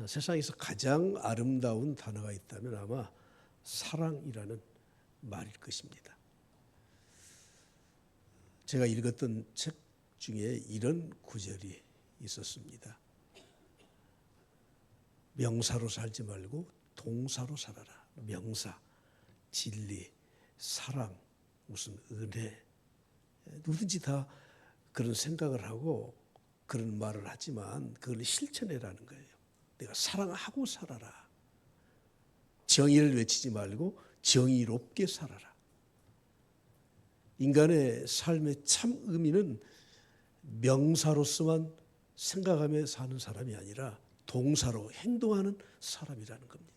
세상에서 가장 아름다운 단어가 있다면 아마 사랑이라는 말일 것입니다. 제가 읽었던 책 중에 이런 구절이 있었습니다. 명사로 살지 말고 동사로 살아라. 명사, 진리, 사랑, 무슨 은혜, 누구든지 다 그런 생각을 하고 그런 말을 하지만 그걸 실천해라는 거예요. 내가 사랑하고 살아라. 정의를 외치지 말고 정의롭게 살아라. 인간의 삶의 참 의미는 명사로서만 생각하며 사는 사람이 아니라 동사로 행동하는 사람이라는 겁니다.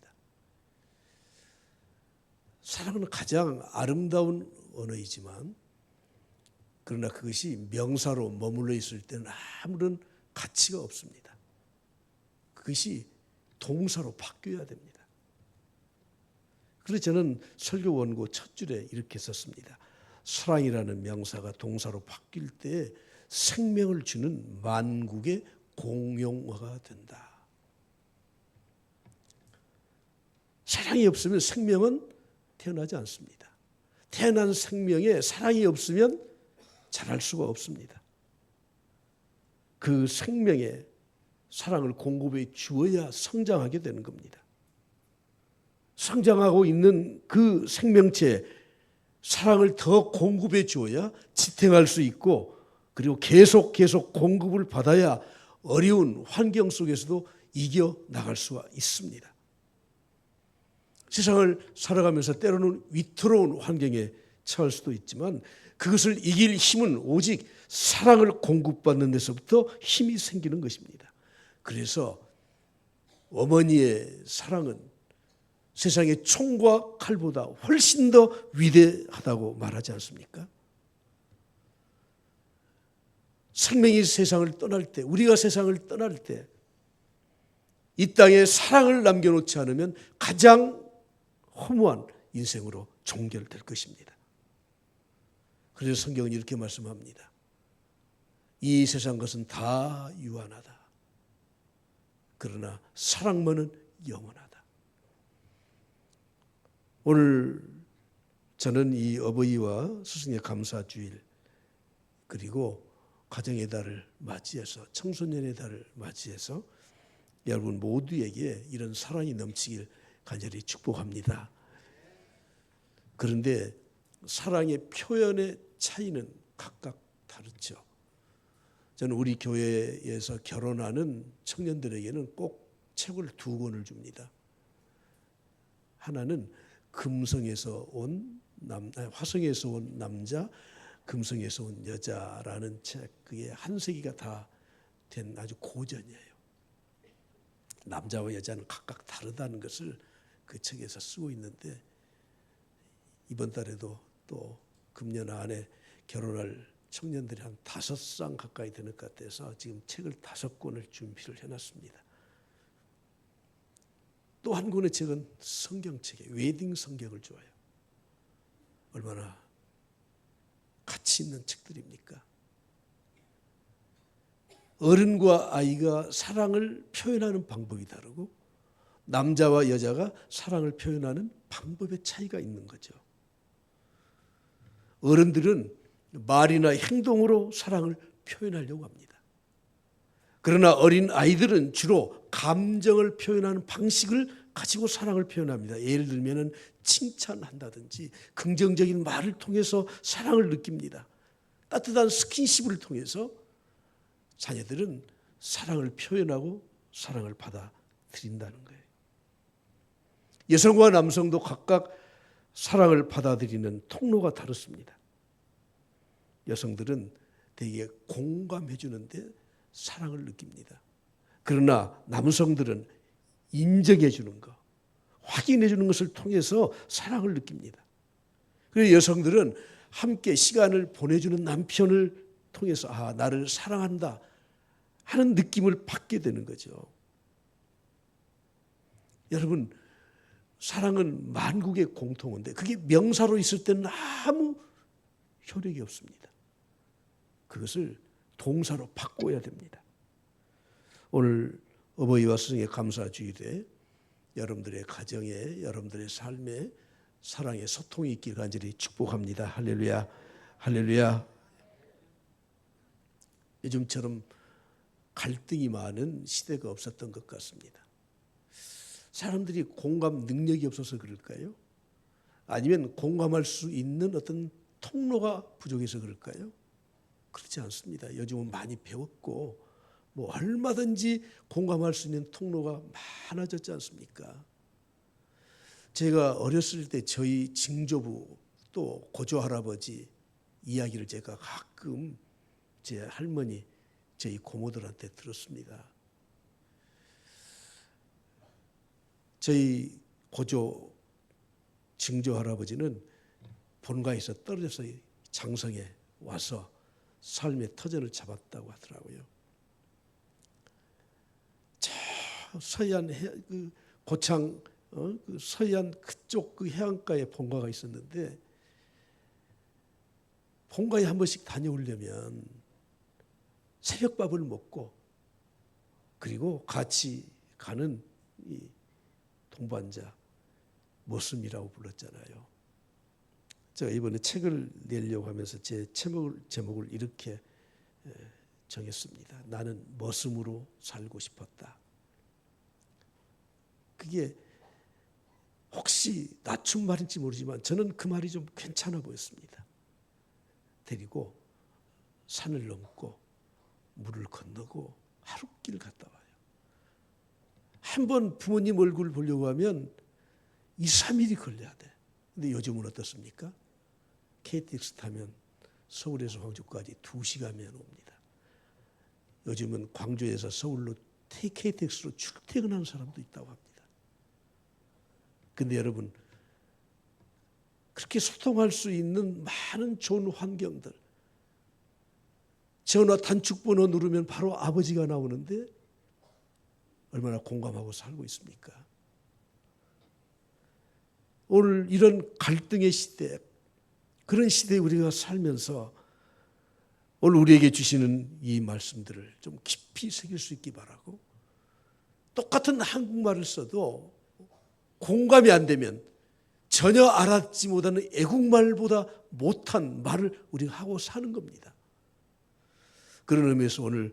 사랑은 가장 아름다운 언어이지만 그러나 그것이 명사로 머물러 있을 때는 아무런 가치가 없습니다. 그것이 동사로 바뀌어야 됩니다. 그래서 저는 설교 원고 첫 줄에 이렇게 썼습니다. 사랑이라는 명사가 동사로 바뀔 때 생명을 주는 만국의 공용어가 된다. 사랑이 없으면 생명은 태어나지 않습니다. 태어난 생명에 사랑이 없으면 자랄 수가 없습니다. 그 생명에 사랑을 공급해 주어야 성장하게 되는 겁니다. 성장하고 있는 그 생명체에 사랑을 더 공급해 주어야 지탱할 수 있고 그리고 계속 공급을 받아야 어려운 환경 속에서도 이겨 나갈 수가 있습니다. 세상을 살아가면서 때로는 위태로운 환경에 처할 수도 있지만 그것을 이길 힘은 오직 사랑을 공급받는 데서부터 힘이 생기는 것입니다. 그래서 어머니의 사랑은 세상의 총과 칼보다 훨씬 더 위대하다고 말하지 않습니까? 생명이 세상을 떠날 때, 우리가 세상을 떠날 때 이 땅에 사랑을 남겨놓지 않으면 가장 허무한 인생으로 종결될 것입니다. 그래서 성경은 이렇게 말씀합니다. 이 세상 것은 다 유한하다. 그러나 사랑만은 영원하다. 오늘 저는 이 어버이와 스승의 감사주일 그리고 가정의 달을 맞이해서 청소년의 달을 맞이해서 여러분 모두에게 이런 사랑이 넘치길 간절히 축복합니다. 그런데 사랑의 표현의 차이는 각각 다르죠. 저는 우리 교회에서 결혼하는 청년들에게는 꼭 책을 두 권을 줍니다. 하나는 금성에서 온 화성에서 온 남자, 금성에서 온 여자라는 책, 그게 한 세기가 다 된 아주 고전이에요. 남자와 여자는 각각 다르다는 것을 그 책에서 쓰고 있는데 이번 달에도 또 금년 안에 결혼할 청년들이 한 5쌍 가까이 되는 것 같아서 지금 책을 5권을 준비를 해놨습니다. 또 한 권의 책은 성경책이에요. 웨딩 성경을 좋아해요. 얼마나 가치 있는 책들입니까? 어른과 아이가 사랑을 표현하는 방법이 다르고 남자와 여자가 사랑을 표현하는 방법의 차이가 있는 거죠. 어른들은 말이나 행동으로 사랑을 표현하려고 합니다. 그러나 어린 아이들은 주로 감정을 표현하는 방식을 가지고 사랑을 표현합니다. 예를 들면 칭찬한다든지 긍정적인 말을 통해서 사랑을 느낍니다. 따뜻한 스킨십을 통해서 자녀들은 사랑을 표현하고 사랑을 받아들인다는 거예요. 여성과 남성도 각각 사랑을 받아들이는 통로가 다릅니다. 여성들은 되게 공감해 주는데 사랑을 느낍니다. 그러나 남성들은 인정해 주는 것, 확인해 주는 것을 통해서 사랑을 느낍니다. 그리고 여성들은 함께 시간을 보내주는 남편을 통해서 나를 사랑한다 하는 느낌을 받게 되는 거죠. 여러분, 사랑은 만국의 공통어인데 그게 명사로 있을 때는 아무 효력이 없습니다. 그것을 동사로 바꿔야 됩니다. 오늘 어버이와 스승의 감사 주일에 여러분들의 가정에, 여러분들의 삶에 사랑의 소통이 있길 간절히 축복합니다. 할렐루야, 할렐루야. 요즘처럼 갈등이 많은 시대가 없었던 것 같습니다. 사람들이 공감 능력이 없어서 그럴까요? 아니면 공감할 수 있는 어떤 통로가 부족해서 그럴까요? 그렇지 않습니다. 요즘은 많이 배웠고 뭐 얼마든지 공감할 수 있는 통로가 많아졌지 않습니까? 제가 어렸을 때 저희 징조부 또 고조 할아버지 이야기를 제가 가끔 제 할머니, 저희 고모들한테 들었습니다. 저희 고조 징조 할아버지는 본가에서 떨어져서 장성에 와서 삶의 터전을 잡았다고 하더라고요. 저 서해안 그 고창 그 서해안 그쪽 그 해안가에 본가가 있었는데 본가에 한 번씩 다녀오려면 새벽밥을 먹고 그리고 같이 가는 이 동반자 모습이라고 불렀잖아요. 제가 이번에 책을 내려고 하면서 제 제목을 이렇게 정했습니다. 나는 머슴으로 살고 싶었다. 그게 혹시 낮춘 말인지 모르지만 저는 그 말이 좀 괜찮아 보였습니다. 데리고 산을 넘고 물을 건너고 하룻길 갔다 와요. 한 번 부모님 얼굴 보려고 하면 2, 3일이 걸려야 돼. 근데 요즘은 어떻습니까? KTX 타면 서울에서 광주까지 2시간이면 옵니다. 요즘은 광주에서 서울로 KTX로 출퇴근하는 사람도 있다고 합니다. 근데 여러분, 그렇게 소통할 수 있는 많은 좋은 환경들, 전화 단축번호 누르면 바로 아버지가 나오는데 얼마나 공감하고 살고 있습니까? 오늘 이런 갈등의 시대, 그런 시대에 우리가 살면서 오늘 우리에게 주시는 이 말씀들을 좀 깊이 새길 수 있기 바라고, 똑같은 한국말을 써도 공감이 안 되면 전혀 알아듣지 못하는 애국말보다 못한 말을 우리가 하고 사는 겁니다. 그런 의미에서 오늘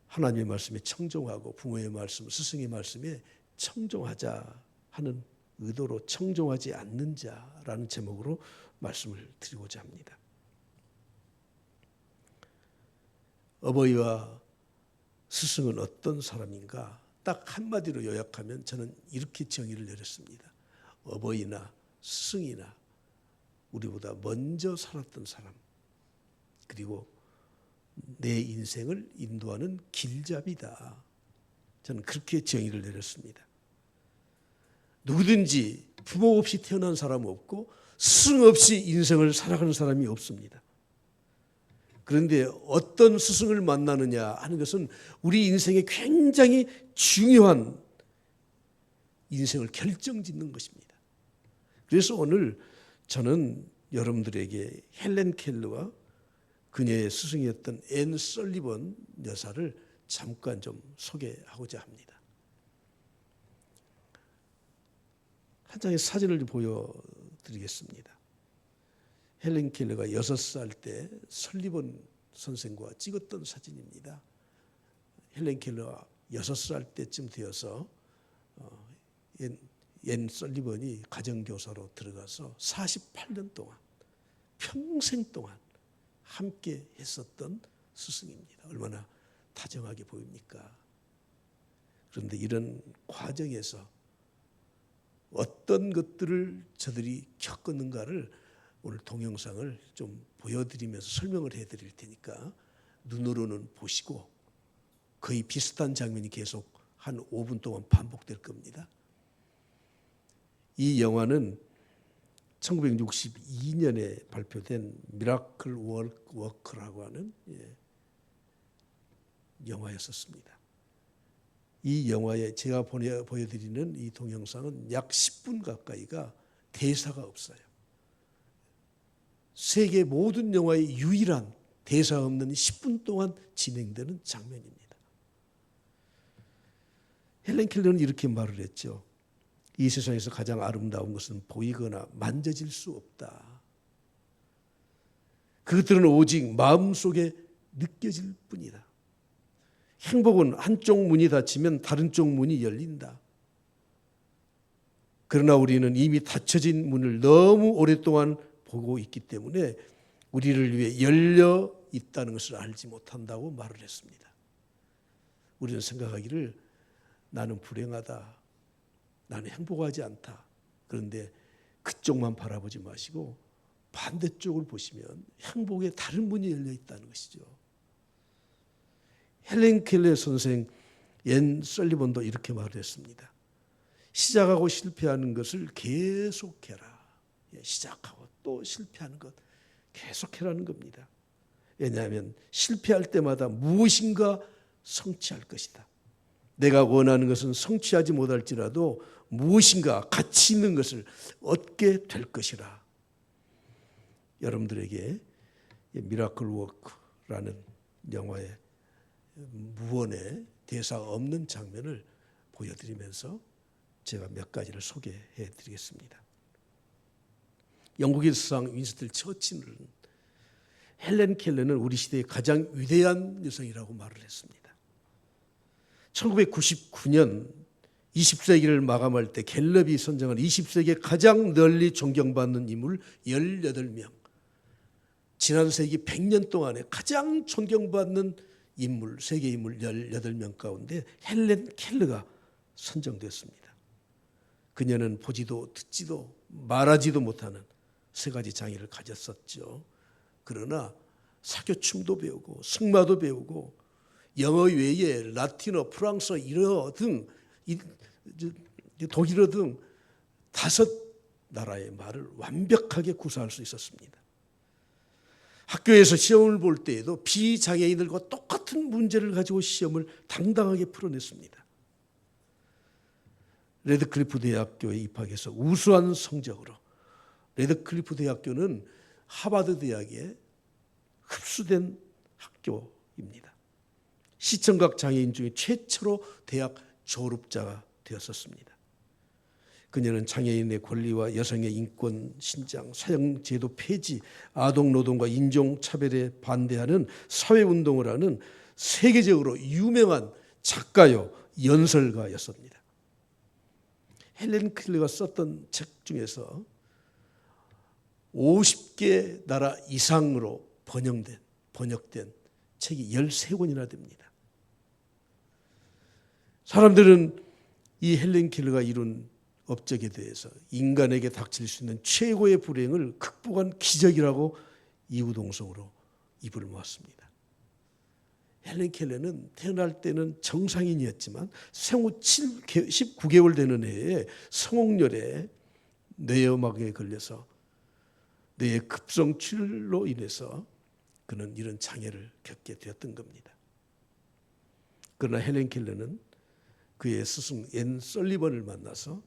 하나님의 말씀에 청종하고 부모의 말씀, 스승의 말씀에 청종하자 하는 의도로 청종하지 않는 자라는 제목으로 말씀을 드리고자 합니다. 어버이와 스승은 어떤 사람인가? 딱 한마디로 요약하면 저는 이렇게 정의를 내렸습니다. 어버이나 스승이나 우리보다 먼저 살았던 사람, 그리고 내 인생을 인도하는 길잡이다. 저는 그렇게 정의를 내렸습니다. 누구든지 부모 없이 태어난 사람 없고 스승 없이 인생을 살아가는 사람이 없습니다. 그런데 어떤 스승을 만나느냐 하는 것은 우리 인생에 굉장히 중요한 인생을 결정짓는 것입니다. 그래서 오늘 저는 여러분들에게 헬렌 켈러와 그녀의 스승이었던 앤 설리번 여사를 잠깐 좀 소개하고자 합니다. 한 장의 사진을 보여드리겠습니다. 헬렌 켈러가 6살 때 설리번 선생과 찍었던 사진입니다. 헬렌 켈러가 6살 때쯤 되어서 앤 설리번이 가정교사로 들어가서 48년 동안 평생 동안 함께 했었던 스승입니다. 얼마나 다정하게 보입니까? 그런데 이런 과정에서 어떤 것들을 저들이 겪었는가를 오늘 동영상을 좀 보여드리면서 설명을 해드릴 테니까 눈으로는 보시고 거의 비슷한 장면이 계속 한 5분 동안 반복될 겁니다. 이 영화는 1962년에 발표된 미라클 워크라고 하는 영화였었습니다. 이 영화에 제가 보여드리는 이 동영상은 약 10분 가까이가 대사가 없어요. 세계 모든 영화의 유일한 대사 없는 10분 동안 진행되는 장면입니다. 헬렌 켈러는 이렇게 말을 했죠. 이 세상에서 가장 아름다운 것은 보이거나 만져질 수 없다. 그것들은 오직 마음속에 느껴질 뿐이다. 행복은 한쪽 문이 닫히면 다른 쪽 문이 열린다. 그러나 우리는 이미 닫혀진 문을 너무 오랫동안 보고 있기 때문에 우리를 위해 열려 있다는 것을 알지 못한다고 말을 했습니다. 우리는 생각하기를 나는 불행하다. 나는 행복하지 않다. 그런데 그쪽만 바라보지 마시고 반대쪽을 보시면 행복의 다른 문이 열려 있다는 것이죠. 헬렌 켈러 선생, 앤 설리번도 이렇게 말을 했습니다. 시작하고 실패하는 것을 계속해라. 시작하고 또 실패하는 것 계속해라는 겁니다. 왜냐하면 실패할 때마다 무엇인가 성취할 것이다. 내가 원하는 것은 성취하지 못할지라도 무엇인가 가치 있는 것을 얻게 될 것이라. 여러분들에게 미라클 워크라는 영화의 무언의 대사가 없는 장면을 보여드리면서 제가 몇 가지를 소개해 드리겠습니다. 영국의 수상 윈스턴 처칠은 헬렌 켈러는 우리 시대의 가장 위대한 여성이라고 말을 했습니다. 1999년 20세기를 마감할 때 갤럽이 선정한 20세기에 가장 널리 존경받는 인물 18명, 지난 세기 100년 동안에 가장 존경받는 인물, 세계 인물 18명 가운데 헬렌 켈러가 선정됐습니다. 그녀는 보지도 듣지도 말하지도 못하는 세 가지 장애를 가졌었죠. 그러나 사교춤도 배우고 승마도 배우고 영어 외에 라틴어, 프랑스어, 일어 등 독일어 등 5 나라의 말을 완벽하게 구사할 수 있었습니다. 학교에서 시험을 볼 때에도 비장애인들과 똑같은 문제를 가지고 시험을 당당하게 풀어냈습니다. 레드클리프 대학교에 입학해서 우수한 성적으로, 레드클리프 대학교는 하버드 대학에 흡수된 학교입니다. 시청각 장애인 중에 최초로 대학 졸업자가 되었었습니다. 그녀는 장애인의 권리와 여성의 인권 신장, 사형제도 폐지, 아동노동과 인종차별에 반대하는 사회운동을 하는 세계적으로 유명한 작가요 연설가였습니다. 헬렌 켈러가 썼던 책 중에서 50개 나라 이상으로 번역된 책이 13권이나 됩니다. 사람들은 이 헬렌 켈러가 이룬 업적에 대해서 인간에게 닥칠 수 있는 최고의 불행을 극복한 기적이라고 이구동성으로 입을 모았습니다. 헬렌 켈러는 태어날 때는 정상인이었지만 생후 19개월 되는 해에 성홍열에 뇌염막에 걸려서 뇌의 급성출로 인해서 그는 이런 장애를 겪게 되었던 겁니다. 그러나 헬렌 켈러는 그의 스승 앤 설리번을 만나서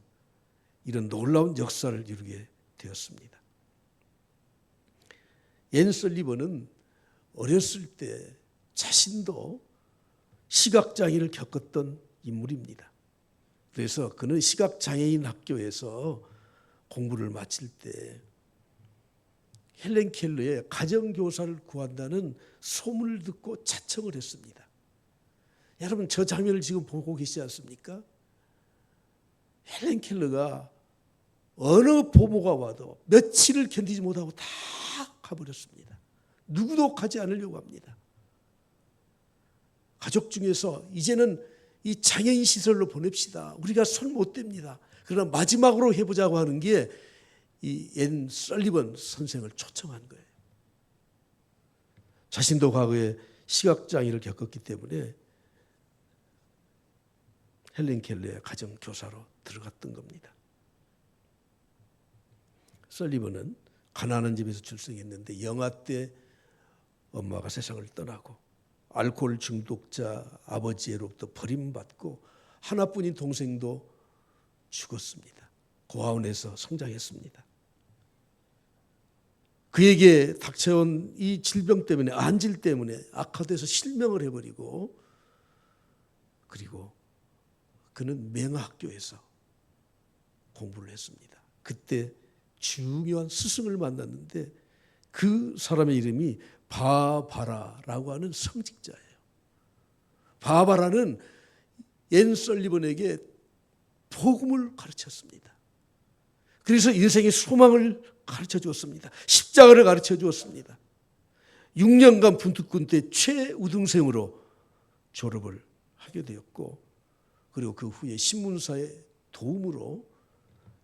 이런 놀라운 역사를 이루게 되었습니다. 앤 설리번은 어렸을 때 자신도 시각장애를 겪었던 인물입니다. 그래서 그는 시각장애인 학교에서 공부를 마칠 때 헬렌 켈러의 가정교사를 구한다는 소문을 듣고 자청을 했습니다. 여러분 저 장면을 지금 보고 계시지 않습니까? 헬렌 켈러가 어느 보모가 와도 며칠을 견디지 못하고 다 가버렸습니다. 누구도 가지 않으려고 합니다. 가족 중에서 이제는 이 장애인 시설로 보냅시다. 우리가 손 못 댑니다. 그러나 마지막으로 해보자고 하는 게 이 앤 설리번 선생을 초청한 거예요. 자신도 과거에 시각장애를 겪었기 때문에 헬렌 켈러의 가정교사로 들어갔던 겁니다. 설리번은 가난한 집에서 출생했는데 영아 때 엄마가 세상을 떠나고 알코올 중독자 아버지로부터 버림받고 하나뿐인 동생도 죽었습니다. 고아원에서 성장했습니다. 그에게 닥쳐온 이 질병 때문에 안질 때문에 악화돼서 실명을 해버리고 그리고 그는 맹학교에서 공부를 했습니다. 그때 중요한 스승을 만났는데 그 사람의 이름이 바바라라고 하는 성직자예요. 바바라는 앤 설리번에게 복음을 가르쳤습니다. 그래서 인생의 소망을 가르쳐 주었습니다. 십자가를 가르쳐 주었습니다. 6년간 분투군 때 최우등생으로 졸업을 하게 되었고, 그리고 그 후에 신문사의 도움으로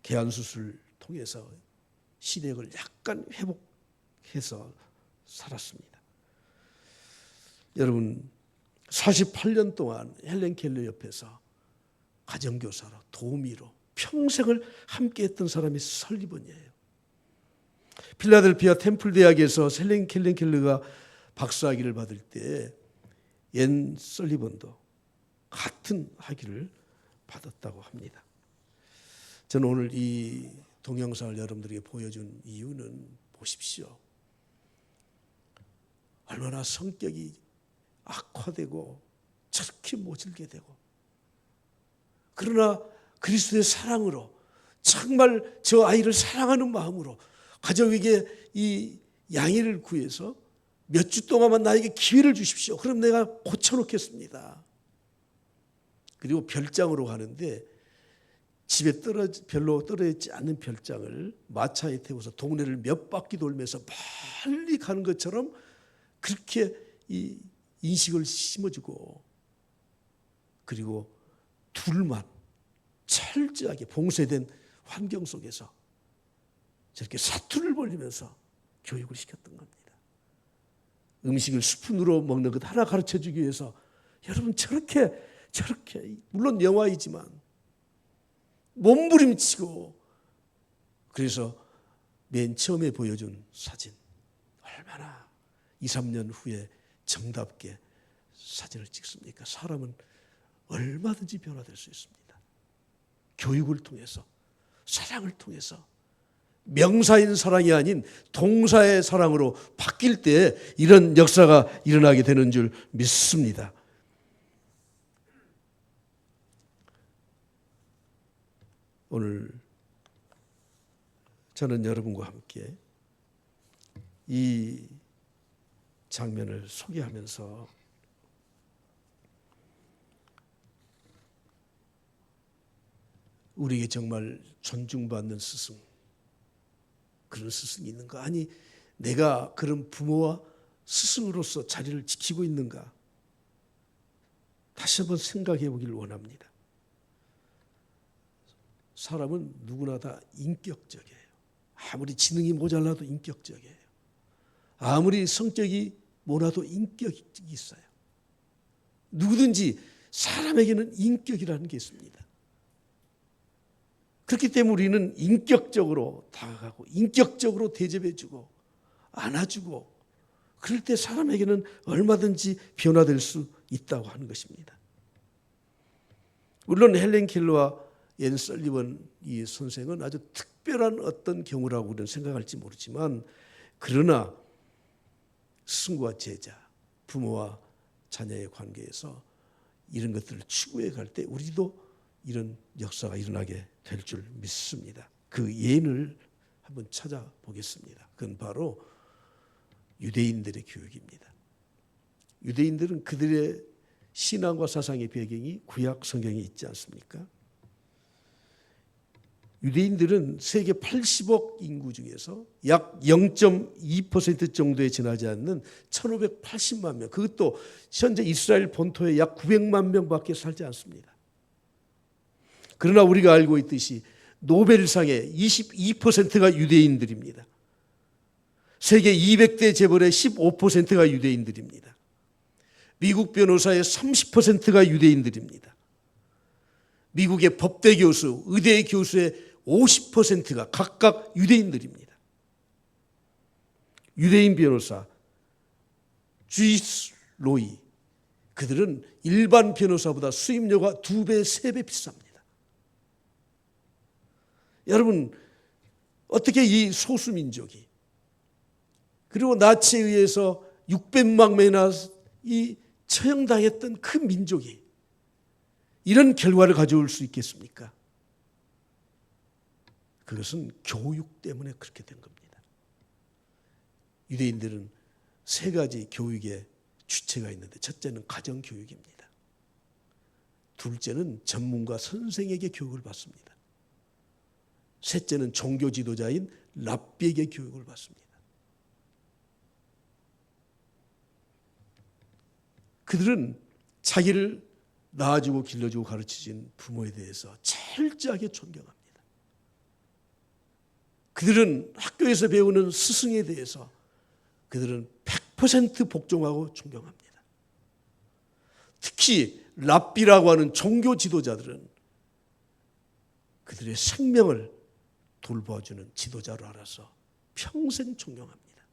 개안수술을 통해서 시력을 약간 회복해서 살았습니다. 여러분, 48년 동안 헬렌 켈러 옆에서 가정교사로, 도우미로 평생을 함께했던 사람이 설리번이에요. 필라델피아 템플 대학에서 헬렌 켈러가 박사학위를 받을 때 앤 설리번도 같은 학위를 받았다고 합니다. 저는 오늘 이 동영상을 여러분들에게 보여준 이유는 보십시오. 얼마나 성격이 악화되고 저렇게 모질게 되고, 그러나 그리스도의 사랑으로 정말 저 아이를 사랑하는 마음으로 가족에게 이 양해를 구해서 몇 주 동안만 나에게 기회를 주십시오. 그럼 내가 고쳐놓겠습니다. 그리고 별장으로 가는데 집에 별로 떨어지지 않는 별장을 마차에 태워서 동네를 몇 바퀴 돌면서 멀리 가는 것처럼 그렇게 이 인식을 심어주고, 그리고 둘만 철저하게 봉쇄된 환경 속에서 저렇게 사투를 벌리면서 교육을 시켰던 겁니다. 음식을 스푼으로 먹는 것 하나 가르쳐주기 위해서 여러분 저렇게 물론 영화이지만 몸부림치고, 그래서 맨 처음에 보여준 사진 얼마나 2, 3년 후에 정답게 사진을 찍습니까? 사람은 얼마든지 변화될 수 있습니다. 교육을 통해서, 사랑을 통해서, 명사인 사랑이 아닌 동사의 사랑으로 바뀔 때 이런 역사가 일어나게 되는 줄 믿습니다. 오늘 저는 여러분과 함께 이 장면을 소개하면서 우리에게 정말 존중받는 스승, 그런 스승이 있는가? 아니, 내가 그런 부모와 스승으로서 자리를 지키고 있는가? 다시 한번 생각해 보기를 원합니다. 사람은 누구나 다 인격적이에요. 아무리 지능이 모자라도 인격적이에요. 아무리 성격이 모나도 인격이 있어요. 누구든지 사람에게는 인격이라는 게 있습니다. 그렇기 때문에 우리는 인격적으로 다가가고 인격적으로 대접해주고 안아주고, 그럴 때 사람에게는 얼마든지 변화될 수 있다고 하는 것입니다. 물론 헬렌 켈러와 앤 설리번 이 선생은 아주 특별한 어떤 경우라고 우리는 생각할지 모르지만, 그러나 스승과 제자, 부모와 자녀의 관계에서 이런 것들을 추구해 갈 때 우리도 이런 역사가 일어나게 될 줄 믿습니다. 그 예를 한번 찾아보겠습니다. 그건 바로 유대인들의 교육입니다. 유대인들은 그들의 신앙과 사상의 배경이 구약 성경에 있지 않습니까? 유대인들은 세계 80억 인구 중에서 약 0.2% 정도에 지나지 않는 1580만 명, 그것도 현재 이스라엘 본토에 약 900만 명밖에 살지 않습니다. 그러나 우리가 알고 있듯이 노벨상의 22%가 유대인들입니다. 세계 200대 재벌의 15%가 유대인들입니다. 미국 변호사의 30%가 유대인들입니다. 미국의 법대 교수, 의대 교수의 50%가 각각 유대인들입니다. 유대인 변호사, 주이스 로이, 그들은 일반 변호사보다 수임료가 2배, 3배 비쌉니다. 여러분, 어떻게 이 소수민족이, 그리고 나치에 의해서 600만 명이나 이 처형당했던 그 민족이 이런 결과를 가져올 수 있겠습니까? 그것은 교육 때문에 그렇게 된 겁니다. 유대인들은 세 가지 교육의 주체가 있는데, 첫째는 가정교육입니다. 둘째는 전문가 선생에게 교육을 받습니다. 셋째는 종교 지도자인 랍비에게 교육을 받습니다. 그들은 자기를 낳아주고 길러주고 가르쳐준 부모에 대해서 철저하게 존경합니다. 그들은 학교에서 배우는 스승에 대해서 그들은 100% 복종하고 존경합니다. 특히 랍비라고 하는 종교 지도자들은 그들의 생명을 돌봐주는 지도자로 알아서 평생 존경합니다.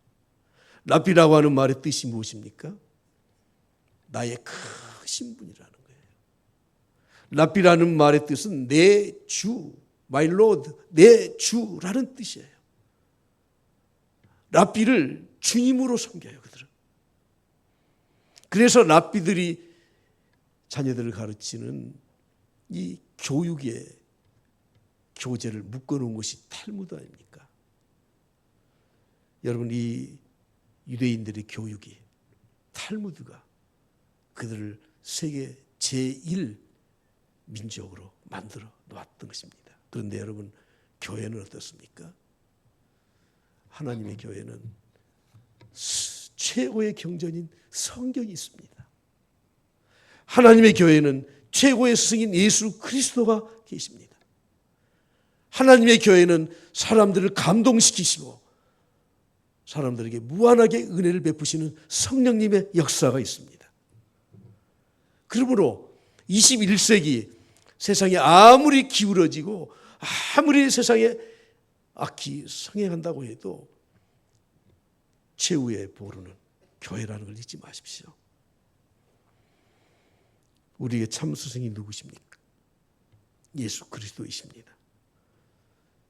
랍비라고 하는 말의 뜻이 무엇입니까? 나의 크신 분이라는 거예요. 랍비라는 말의 뜻은 내 주, my Lord, 내 주라는 뜻이에요. 랍비를 주님으로 섬겨요, 그들은. 그래서 랍비들이 자녀들을 가르치는 이 교육의 교재를 묶어놓은 것이 탈무드 아닙니까? 여러분, 이 유대인들의 교육이, 탈무드가 그들을 세계 제1 민족으로 만들어 놓았던 것입니다. 그런데 여러분, 교회는 어떻습니까? 하나님의 교회는 최고의 경전인 성경이 있습니다. 하나님의 교회는 최고의 스승인 예수 그리스도가 계십니다. 하나님의 교회는 사람들을 감동시키시고 사람들에게 무한하게 은혜를 베푸시는 성령님의 역사가 있습니다. 그러므로 21세기 세상이 아무리 기울어지고 아무리 세상에 악히 성행한다고 해도 최후의 보루는 교회라는 걸 잊지 마십시오. 우리의 참 스승이 누구십니까? 예수 그리스도이십니다.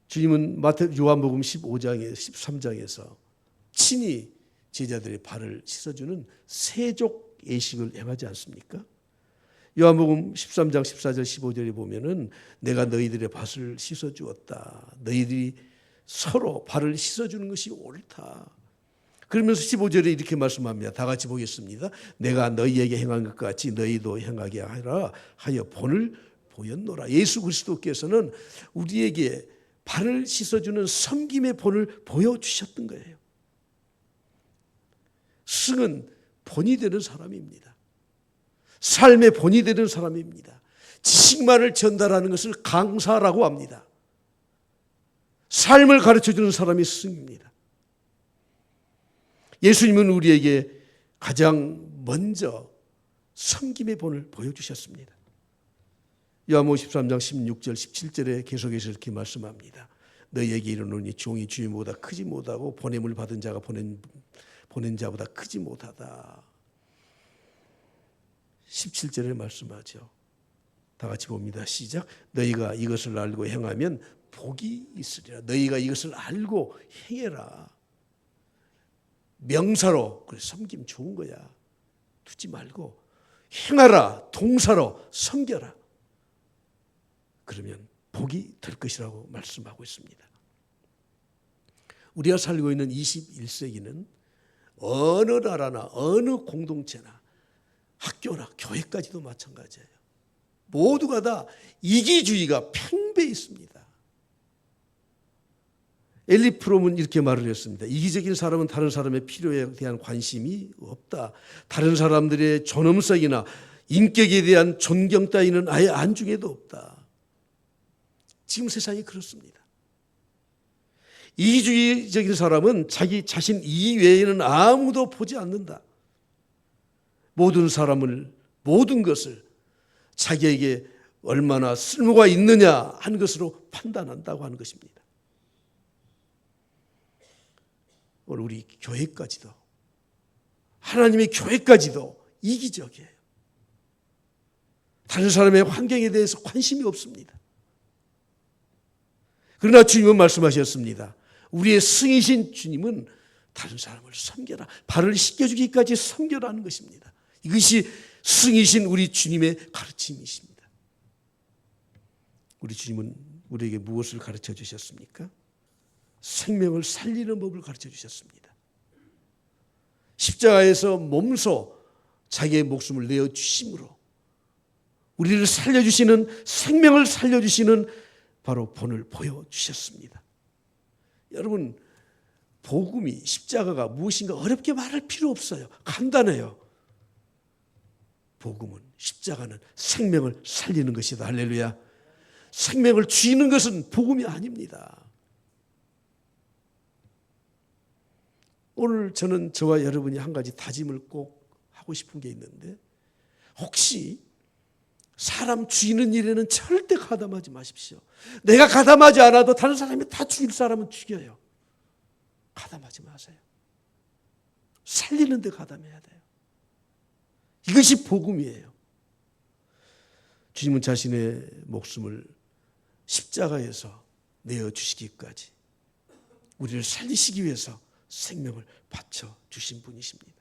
주님은 요한복음 15장에 13장에서 친히 제자들의 발을 씻어주는 세족 예식을 행하지 않습니까? 요한복음 13장 14절 15절에 보면은 내가 너희들의 발을 씻어주었다. 너희들이 서로 발을 씻어주는 것이 옳다. 그러면서 15절에 이렇게 말씀합니다. 다 같이 보겠습니다. 내가 너희에게 행한 것 같이 너희도 행하게 하라 하여 본을 보였노라. 예수 그리스도께서는 우리에게 발을 씻어주는 섬김의 본을 보여주셨던 거예요. 스승은 본이 되는 사람입니다. 삶의 본이 되는 사람입니다. 지식만을 전달하는 것을 강사라고 합니다. 삶을 가르쳐주는 사람이 스승입니다. 예수님은 우리에게 가장 먼저 섬김의 본을 보여주셨습니다. 요한복음 13장 16절 17절에 계속해서 이렇게 말씀합니다. 너희에게 이르노니 종이 주인보다 크지 못하고 보냄을 받은 자가 보낸 자보다 크지 못하다. 17절에 말씀하죠. 다 같이 봅니다. 시작. 너희가 이것을 알고 행하면 복이 있으리라. 너희가 이것을 알고 행해라. 명사로, 그래 섬김 좋은 거야. 두지 말고 행하라. 동사로 섬겨라. 그러면 복이 될 것이라고 말씀하고 있습니다. 우리가 살고 있는 21세기는 어느 나라나 어느 공동체나 학교나 교회까지도 마찬가지예요. 모두가 다 이기주의가 팽배해 있습니다. 엘리 프롬은 이렇게 말을 했습니다. 이기적인 사람은 다른 사람의 필요에 대한 관심이 없다. 다른 사람들의 존엄성이나 인격에 대한 존경 따위는 아예 안중에도 없다. 지금 세상이 그렇습니다. 이기주의적인 사람은 자기 자신 이외에는 아무도 보지 않는다. 모든 사람을, 모든 것을 자기에게 얼마나 쓸모가 있느냐 하는 것으로 판단한다고 하는 것입니다. 오늘 우리 교회까지도, 하나님의 교회까지도 이기적이에요. 다른 사람의 환경에 대해서 관심이 없습니다. 그러나 주님은 말씀하셨습니다. 우리의 승이신 주님은 다른 사람을 섬겨라. 발을 씻겨주기까지 섬겨라는 것입니다. 이것이 승이신 우리 주님의 가르침이십니다. 우리 주님은 우리에게 무엇을 가르쳐 주셨습니까? 생명을 살리는 법을 가르쳐 주셨습니다. 십자가에서 몸소 자기의 목숨을 내어 주심으로 우리를 살려주시는, 생명을 살려주시는 바로 본을 보여주셨습니다. 여러분, 복음이, 십자가가 무엇인가 어렵게 말할 필요 없어요. 간단해요. 복음은, 십자가는 생명을 살리는 것이다. 할렐루야. 생명을 쥐는 것은 복음이 아닙니다. 오늘 저는 저와 여러분이 한 가지 다짐을 꼭 하고 싶은 게 있는데, 혹시 사람 죽이는 일에는 절대 가담하지 마십시오. 내가 가담하지 않아도 다른 사람이 다 죽일 사람은 죽여요. 가담하지 마세요. 살리는 데 가담해야 돼요. 이것이 복음이에요. 주님은 자신의 목숨을 십자가에서 내어주시기까지 우리를 살리시기 위해서 생명을 바쳐 주신 분이십니다.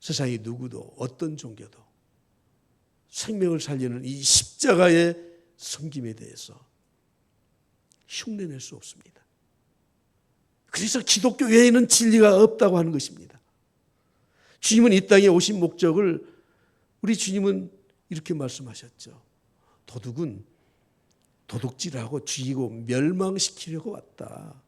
세상의 누구도 어떤 종교도 생명을 살리는 이 십자가의 섬김에 대해서 흉내낼 수 없습니다. 그래서 기독교 외에는 진리가 없다고 하는 것입니다. 주님은 이 땅에 오신 목적을, 우리 주님은 이렇게 말씀하셨죠. 도둑은 도둑질하고 죽이고 멸망시키려고 왔다.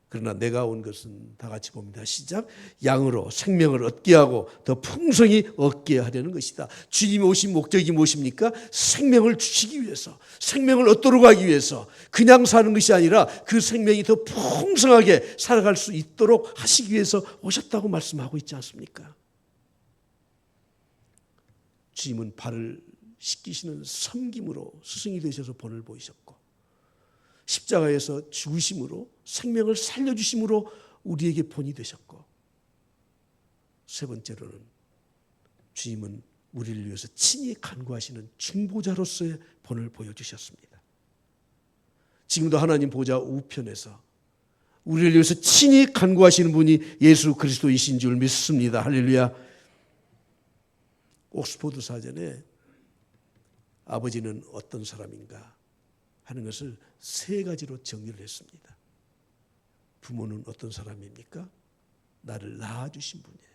그러나 내가 온 것은, 다 같이 봅니다. 시작. 양으로 생명을 얻게 하고 더 풍성히 얻게 하려는 것이다. 주님이 오신 목적이 무엇입니까? 생명을 주시기 위해서, 생명을 얻도록 하기 위해서, 그냥 사는 것이 아니라 그 생명이 더 풍성하게 살아갈 수 있도록 하시기 위해서 오셨다고 말씀하고 있지 않습니까? 주님은 발을 씻기시는 섬김으로 스승이 되셔서 본을 보이셨고, 십자가에서 죽으심으로, 생명을 살려주심으로 우리에게 본이 되셨고, 세 번째로는 주님은 우리를 위해서 친히 간구하시는 중보자로서의 본을 보여주셨습니다. 지금도 하나님 보좌 우편에서 우리를 위해서 친히 간구하시는 분이 예수 그리스도이신 줄 믿습니다. 할렐루야. 옥스포드 사전에 아버지는 어떤 사람인가 하는 것을 세 가지로 정리를 했습니다. 부모는 어떤 사람입니까? 나를 낳아주신 분이에요.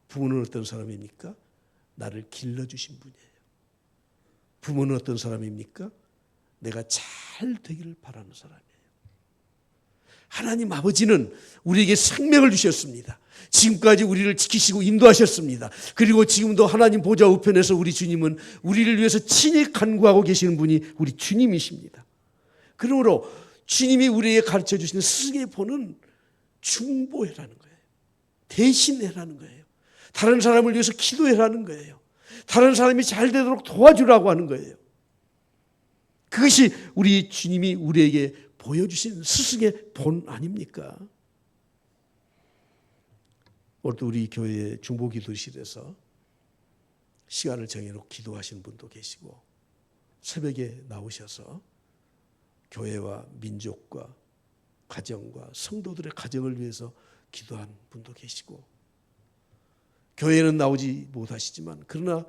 부모는 어떤 사람입니까? 나를 길러주신 분이에요. 부모는 어떤 사람입니까? 내가 잘 되기를 바라는 사람이에요. 하나님 아버지는 우리에게 생명을 주셨습니다. 지금까지 우리를 지키시고 인도하셨습니다. 그리고 지금도 하나님 보좌 우편에서 우리 주님은 우리를 위해서 친히 간구하고 계시는 분이 우리 주님이십니다. 그러므로 주님이 우리에게 가르쳐 주시는 스승의 본은 중보해라는 거예요. 대신해라는 거예요. 다른 사람을 위해서 기도해라는 거예요. 다른 사람이 잘 되도록 도와주라고 하는 거예요. 그것이 우리 주님이 우리에게 보여주신 스승의 본 아닙니까? 오늘도 우리 교회 중보기도실에서 시간을 정해놓고 기도하시는 분도 계시고, 새벽에 나오셔서 교회와 민족과 가정과 성도들의 가정을 위해서 기도한 분도 계시고, 교회는 나오지 못하시지만 그러나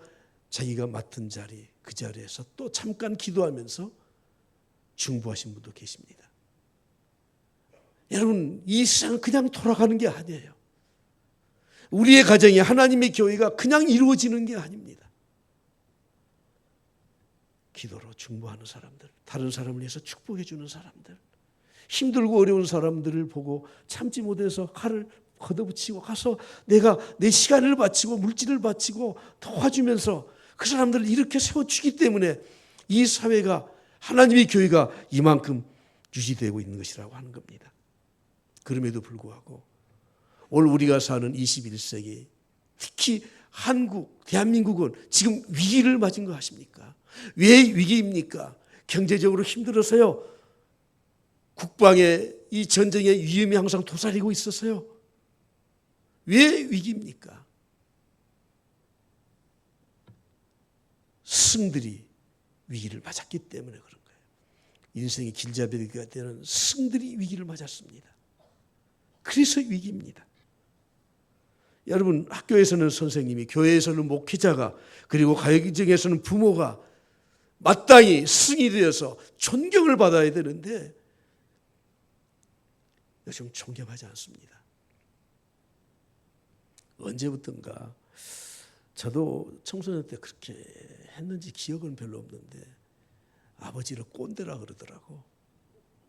자기가 맡은 자리, 그 자리에서 또 잠깐 기도하면서 중보하신 분도 계십니다. 여러분, 이 세상은 그냥 돌아가는 게 아니에요. 우리의 가정이, 하나님의 교회가 그냥 이루어지는 게 아닙니다. 기도로 중보하는 사람들, 다른 사람을 위해서 축복해 주는 사람들, 힘들고 어려운 사람들을 보고 참지 못해서 칼을 걷어붙이고 가서 내가 내 시간을 바치고 물질을 바치고 도와주면서 그 사람들을 이렇게 세워주기 때문에 이 사회가, 하나님의 교회가 이만큼 유지되고 있는 것이라고 하는 겁니다. 그럼에도 불구하고 오늘 우리가 사는 21세기, 특히 한국, 대한민국은 지금 위기를 맞은 거 아십니까? 왜 위기입니까? 경제적으로 힘들어서요. 국방의 이 전쟁의 위험이 항상 도사리고 있어서요. 왜 위기입니까? 스승들이 위기를 맞았기 때문에 그런 거예요. 인생의 길잡이가 되는 스승들이 위기를 맞았습니다. 그래서 위기입니다. 여러분, 학교에서는 선생님이, 교회에서는 목회자가, 그리고 가정에서는 부모가 마땅히 스승이 되어서 존경을 받아야 되는데 요즘 존경하지 않습니다. 언제부턴가 저도 청소년 때 그렇게 했는지 기억은 별로 없는데 아버지를 꼰대라 그러더라고.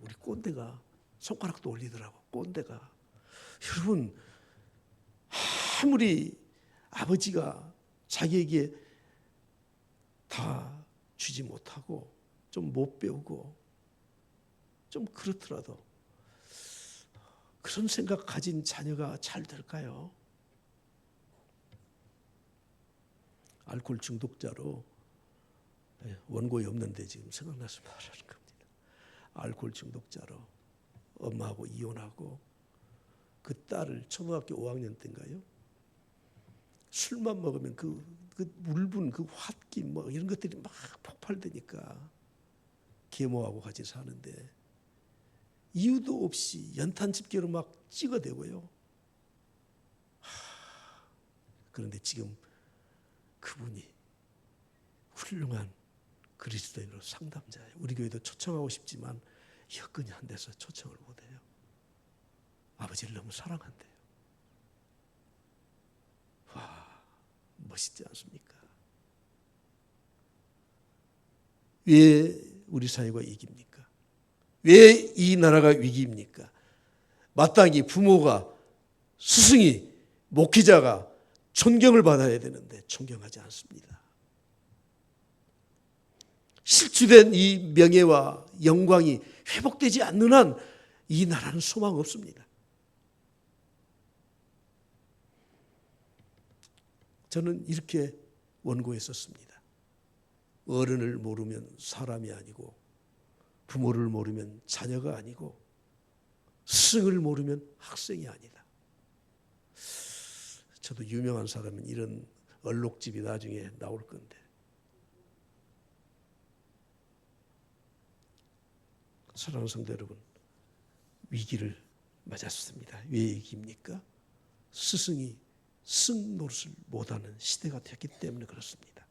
우리 꼰대가 손가락도 올리더라고. 꼰대가. 여러분, 아무리 아버지가 자기에게 다 주지 못하고 좀 못 배우고 좀 그렇더라도 그런 생각 가진 자녀가 잘 될까요? 알코올 중독자로, 원고에 없는데 지금 생각나서 말하는 겁니다. 알코올 중독자로 엄마하고 이혼하고 그 딸을 초등학교 5학년 때인가요? 술만 먹으면 그 물분, 그 홧김 뭐 이런 것들이 막 폭발되니까 계모하고 같이 사는데 이유도 없이 연탄 집게로 막 찍어대고요. 그런데 지금 그분이 훌륭한 그리스도인으로 상담자예요. 우리 교회도 초청하고 싶지만 여건이 안 돼서 초청을 못해요. 아버지를 너무 사랑한대요. 와, 멋있지 않습니까? 왜 우리 사회가 위기입니까? 왜 이 나라가 위기입니까? 마땅히 부모가, 스승이, 목회자가 존경을 받아야 되는데 존경하지 않습니다. 실추된 이 명예와 영광이 회복되지 않는 한 이 나라는 소망 없습니다. 저는 이렇게 원고했었습니다. 어른을 모르면 사람이 아니고, 부모를 모르면 자녀가 아니고, 스승을 모르면 학생이 아니다. 저도 유명한 사람은 이런 얼록집이 나중에 나올 건데, 사랑하는 성도 여러분, 위기를 맞았습니다. 왜 위기입니까? 스승이 스승 노릇을 못하는 시대가 되었기 때문에 그렇습니다.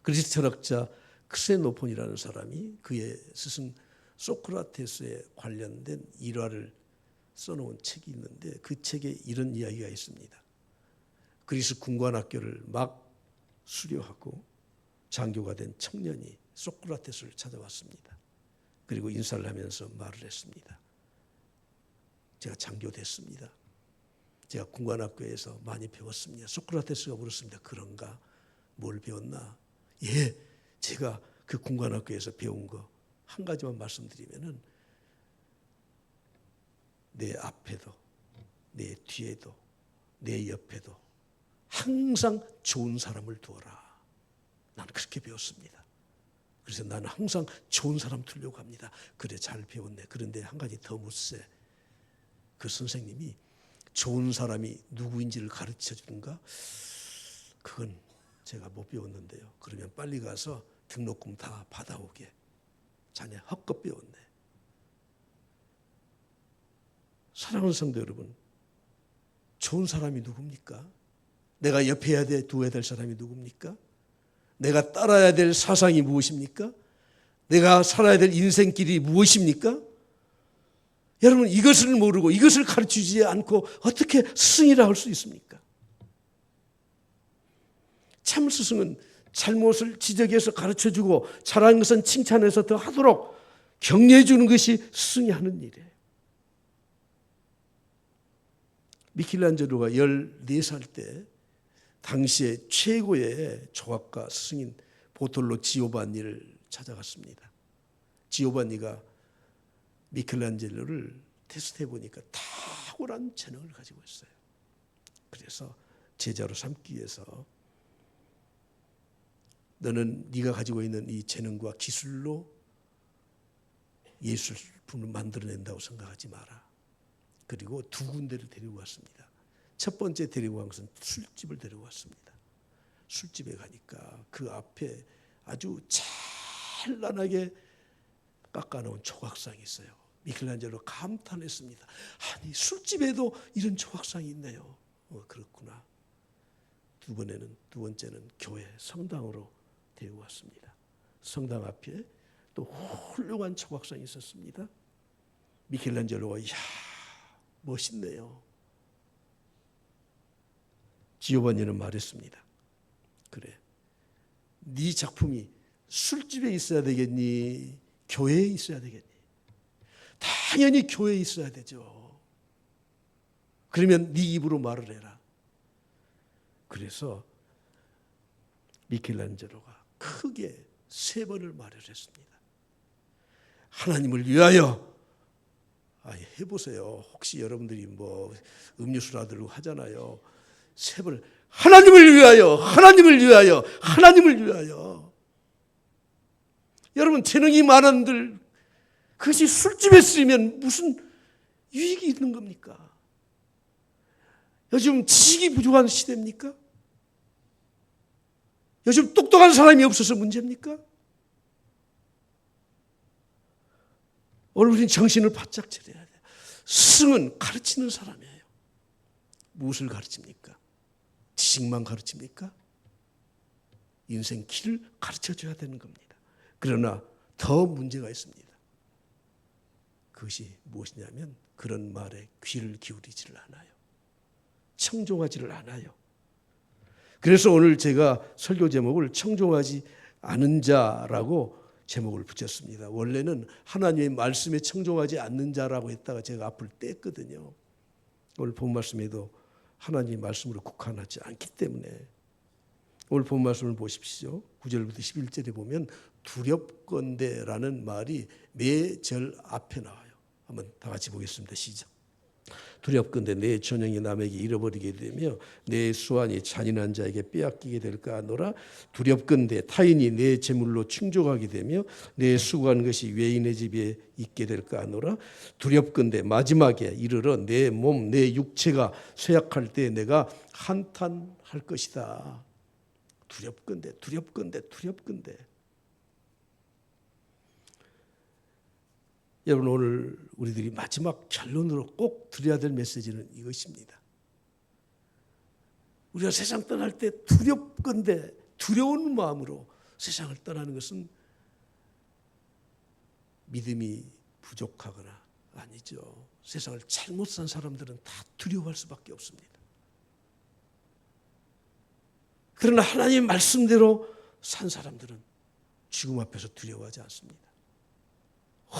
그리스 철학자 크세노폰이라는 사람이 그의 스승 소크라테스에 관련된 일화를 써놓은 책이 있는데 그 책에 이런 이야기가 있습니다. 그리스 군관학교를 막 수료하고 장교가 된 청년이 소크라테스를 찾아왔습니다. 그리고 인사를 하면서 말을 했습니다. 제가 장교됐습니다. 제가 군관학교에서 많이 배웠습니다. 소크라테스가 물었습니다. 그런가? 뭘 배웠나? 예, 제가 그 군관학교에서 배운 거 한 가지만 말씀드리면은 내 앞에도 내 뒤에도 내 옆에도 항상 좋은 사람을 두어라. 나는 그렇게 배웠습니다. 그래서 나는 항상 좋은 사람 두려고 합니다. 그래, 잘 배웠네. 그런데 한 가지 더 묻세. 그 선생님이 좋은 사람이 누구인지를 가르쳐 주는가? 그건 제가 못 배웠는데요. 그러면 빨리 가서 등록금 다 받아오게. 자네 헛것 배웠네. 사랑하는 성도 여러분, 좋은 사람이 누굽니까? 내가 옆에 두어야 될 사람이 누굽니까? 내가 따라야 될 사상이 무엇입니까? 내가 살아야 될 인생길이 무엇입니까? 여러분, 이것을 모르고 이것을 가르치지 않고 어떻게 스승이라 할 수 있습니까? 참 스승은 잘못을 지적해서 가르쳐주고 잘하는 것은 칭찬해서 더 하도록 격려해 주는 것이 스승이 하는 일이에요. 미켈란젤로가 14살 때 당시에 최고의 조각가 스승인 보톨로 지오반니를 찾아갔습니다. 지오반니가 미켈란젤로를 테스트해 보니까 탁월한 재능을 가지고 있어요. 그래서 제자로 삼기 위해서 너는 네가 가지고 있는 이 재능과 기술로 예술품을 만들어낸다고 생각하지 마라. 그리고 두 군데를 데리고 왔습니다. 첫 번째 데리고 간 것은 술집을 데리고 왔습니다. 술집에 가니까 그 앞에 아주 찬란하게 깎아놓은 조각상이 있어요. 미켈란젤로 감탄했습니다. 아니, 술집에도 이런 조각상이 있네요. 두 번째는 교회, 성당으로 데려왔습니다. 성당 앞에 또 훌륭한 초각상이 있었습니다. 미켈란젤로가 이야 멋있네요. 지오반니는 말했습니다. 그래, 네 작품이 술집에 있어야 되겠니? 교회에 있어야 되겠니? 당연히 교회에 있어야 되죠. 그러면 네 입으로 말을 해라. 그래서 미켈란젤로가 크게 3번을 말을 했습니다. 하나님을 위하여. 해보세요. 혹시 여러분들이 뭐 음료수라도 하잖아요. 3번을 하나님을 위하여, 하나님을 위하여, 하나님을 위하여. 여러분 재능이 많은들 그것이 술집에 쓰이면 무슨 유익이 있는 겁니까? 요즘 지식이 부족한 시대입니까? 요즘 똑똑한 사람이 없어서 문제입니까? 오늘 우리는 정신을 바짝 차려야 돼요. 스승은 가르치는 사람이에요. 무엇을 가르칩니까? 지식만 가르칩니까? 인생 길을 가르쳐줘야 되는 겁니다. 그러나 더 문제가 있습니다. 그것이 무엇이냐면 그런 말에 귀를 기울이지를 않아요. 청종하지를 않아요. 그래서 오늘 제가 설교 제목을 청종하지 않은 자라고 제목을 붙였습니다. 원래는 하나님의 말씀에 청종하지 않는 자라고 했다가 제가 앞을 뗐거든요. 오늘 본 말씀에도 하나님의 말씀으로 국한하지 않기 때문에 오늘 본 말씀을 보십시오. 9절부터 11절에 보면 두렵건대라는 말이 매 절 앞에 나와요. 한번 다 같이 보겠습니다. 시작. 두렵건대 내 전형이 남에게 잃어버리게 되며 내 수완이 잔인한 자에게 빼앗기게 될까 하노라. 두렵건대 타인이 내 재물로 충족하게 되며 내 수고한 것이 외인의 집에 있게 될까 하노라. 두렵건대 마지막에 이르러 내 몸, 내 육체가 쇠약할 때 내가 한탄할 것이다. 두렵건대, 두렵건대, 두렵건대. 여러분 오늘 우리들이 마지막 결론으로 꼭 드려야 될 메시지는 이것입니다. 우리가 세상 떠날 때 두렵건대 두려운 마음으로 세상을 떠나는 것은 믿음이 부족하거나 아니죠. 세상을 잘못 산 사람들은 다 두려워할 수밖에 없습니다. 그러나 하나님의 말씀대로 산 사람들은 죽음 앞에서 두려워하지 않습니다.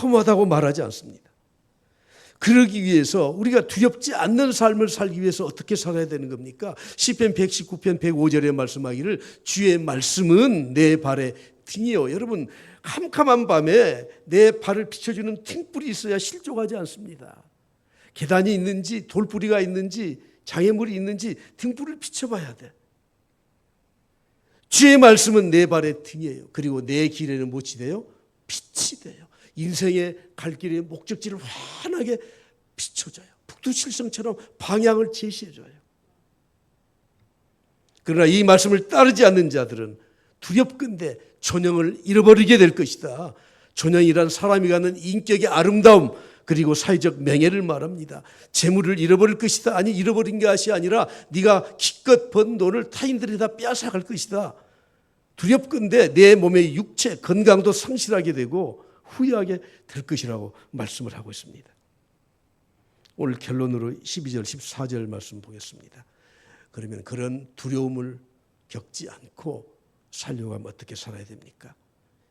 험하다고 말하지 않습니다. 그러기 위해서 우리가 두렵지 않는 삶을 살기 위해서 어떻게 살아야 되는 겁니까? 시편 119편 105절에 말씀하기를 주의 말씀은 내 발의 등이요. 여러분 캄캄한 밤에 내 발을 비춰주는 등불이 있어야 실족하지 않습니다. 계단이 있는지 돌뿌리가 있는지 장애물이 있는지 등불을 비춰봐야 돼. 주의 말씀은 내 발의 등이에요. 그리고 내 길에는 무엇이 돼요? 빛이 돼요. 인생의 갈 길의 목적지를 환하게 비춰줘요. 북두칠성처럼 방향을 제시해줘요. 그러나 이 말씀을 따르지 않는 자들은 두렵건대 존영을 잃어버리게 될 것이다. 존영이란 사람이 갖는 인격의 아름다움 그리고 사회적 명예를 말합니다. 재물을 잃어버릴 것이다. 아니 잃어버린 것이 아니라 네가 기껏 번 돈을 타인들이 다 빼앗아갈 것이다. 두렵건대 내 몸의 육체 건강도 상실하게 되고 후회하게 될 것이라고 말씀을 하고 있습니다. 오늘 결론으로 12절 14절 말씀 보겠습니다. 그러면 그런 두려움을 겪지 않고 살려고 하면 어떻게 살아야 됩니까?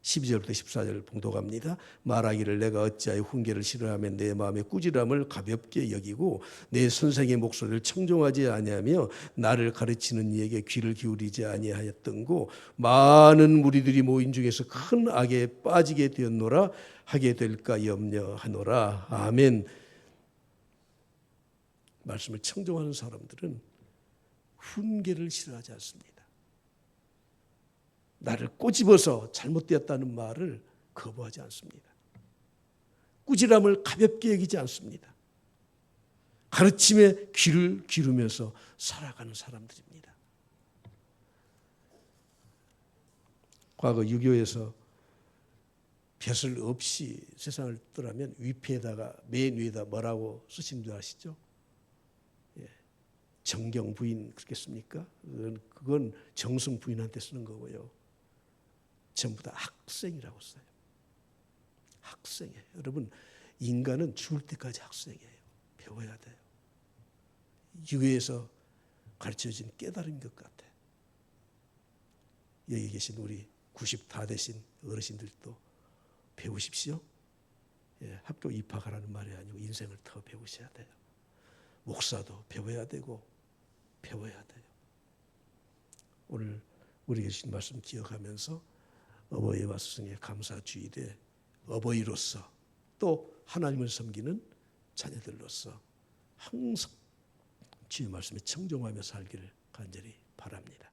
12절부터 14절 봉독합니다. 말하기를 내가 어찌하여 훈계를 싫어하며 내 마음의 꾸지람을 가볍게 여기고 내 선생의 목소리를 청종하지 아니하며 나를 가르치는 이에게 귀를 기울이지 아니하였던고 많은 무리들이 모인 중에서 큰 악에 빠지게 되었노라 하게 될까 염려하노라. 아멘. 말씀을 청종하는 사람들은 훈계를 싫어하지 않습니다. 나를 꼬집어서 잘못되었다는 말을 거부하지 않습니다. 꾸지람을 가볍게 여기지 않습니다. 가르침에 귀를 기울이면서 살아가는 사람들입니다. 과거 유교에서 벼슬 없이 세상을 떠나면 위패에다가 맨 위에다 뭐라고 쓰신 줄 아시죠? 예. 정경 부인 그렇겠습니까? 그건 정승 부인한테 쓰는 거고요. 전부 다 학생이라고 써요. 학생이에요. 여러분, 인간은 죽을 때까지 학생이에요. 배워야 돼요. 유해에서 가르쳐진 깨달은 것 같아. 여기 계신 우리 90 다 되신 어르신들도 배우십시오. 예, 학교 입학하라는 말이 아니고 인생을 더 배우셔야 돼요. 목사도 배워야 되고 배워야 돼요. 오늘 우리 계신 말씀 기억하면서 어버이와 스승의 감사 주일에 어버이로서 또 하나님을 섬기는 자녀들로서 항상 주의 말씀에 청종하며 살기를 간절히 바랍니다.